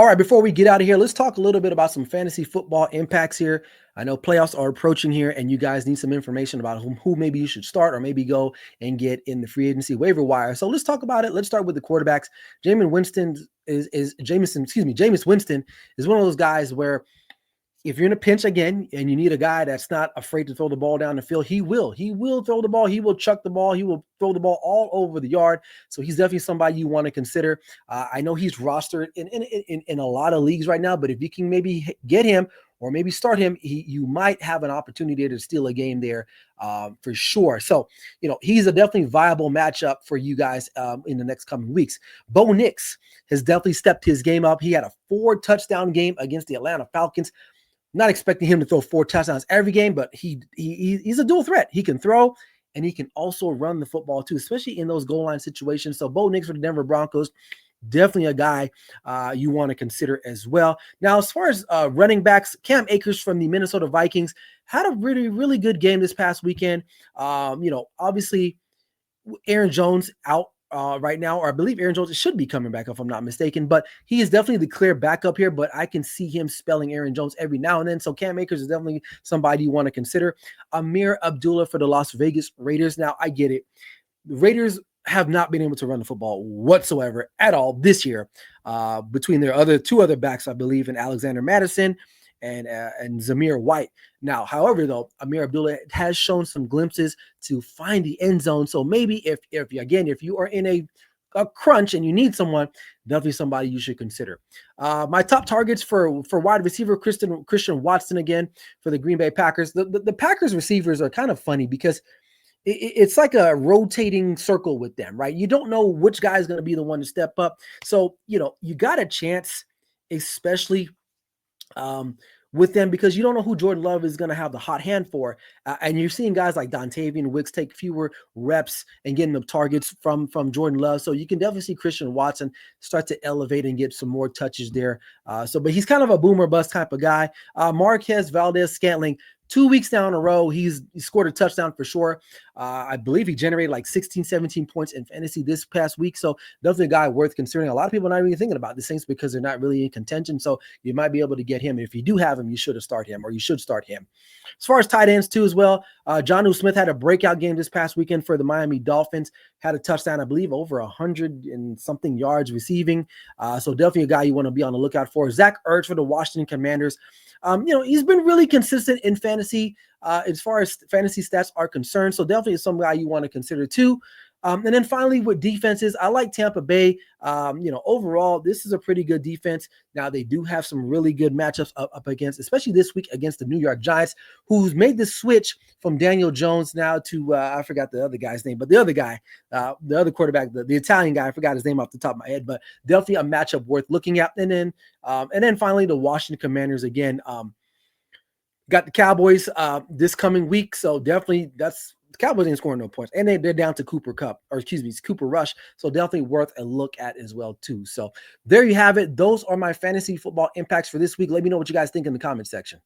All right, before we get out of here, let's talk a little bit about some fantasy football impacts here. I know playoffs are approaching here, and you guys need some information about who maybe you should start or maybe go and get in the free agency waiver wire. So let's talk about it. Let's start with the quarterbacks. Jameis Winston is one of those guys where if you're in a pinch again and you need a guy that's not afraid to throw the ball down the field, he will. He will throw the ball. He will chuck the ball. He will throw the ball all over the yard. So he's definitely somebody you want to consider. I know he's rostered in a lot of leagues right now, but if you can maybe get him or maybe start him, you might have an opportunity to steal a game there for sure. So, he's a definitely viable matchup for you guys in the next coming weeks. Bo Nix has definitely stepped his game up. He had a 4-touchdown game against the Atlanta Falcons. Not expecting him to throw 4 touchdowns every game, but he's a dual threat. He can throw and he can also run the football too, especially in those goal line situations. So Bo Nix for the Denver Broncos, definitely a guy you want to consider as well. Now, as far as running backs, Cam Akers from the Minnesota Vikings had a really, really good game this past weekend. Obviously Aaron Jones out right now, or I believe Aaron Jones should be coming back if I'm not mistaken, but he is definitely the clear backup here, but I can see him spelling Aaron Jones every now and then. So Cam Akers is definitely somebody you want to consider. Amir Abdullah for the Las Vegas Raiders. Now I get it. The Raiders have not been able to run the football whatsoever at all this year between their two other backs, I believe, in Alexander Madison and Zamir White. Now, however, though, Amir Abdullah has shown some glimpses to find the end zone. So maybe if you are in a crunch and you need someone, definitely somebody you should consider. My top targets for wide receiver, Christian Watson again for the Green Bay Packers. The Packers receivers are kind of funny because it's like a rotating circle with them, right? You don't know which guy is going to be the one to step up. So, you got a chance, especially with them, because you don't know who Jordan Love is going to have the hot hand for. And you're seeing guys like Dontavian Wicks take fewer reps and getting the targets from Jordan Love. So you can definitely see Christian Watson start to elevate and get some more touches there. But he's kind of a boomer bust type of guy. Marquez Valdes-Scantling, 2 weeks now in a row, he scored a touchdown for sure. I believe he generated like 16, 17 points in fantasy this past week. So definitely a guy worth considering. A lot of people are not even thinking about the Saints because they're not really in contention. So you might be able to get him. If you do have him, you should start him. As far as tight ends too as well, Jonnu Smith had a breakout game this past weekend for the Miami Dolphins. Had a touchdown, I believe, over 100 and something yards receiving. So definitely a guy you want to be on the lookout for. Zach Ertz for the Washington Commanders. He's been really consistent in fantasy as far as fantasy stats are concerned. So definitely some guy you want to consider too. And then finally with defenses, I like Tampa Bay. Overall, this is a pretty good defense. Now they do have some really good matchups up against, especially this week against the New York Giants, who's made the switch from Daniel Jones now to, I forgot the other guy's name, but the other guy, the other quarterback, the Italian guy, I forgot his name off the top of my head, but definitely a matchup worth looking at. And then finally the Washington Commanders again, got the Cowboys this coming week. So definitely the Cowboys ain't scoring no points. And they're down to Cooper Rush. So definitely worth a look at as well too. So there you have it. Those are my fantasy football impacts for this week. Let me know what you guys think in the comment section.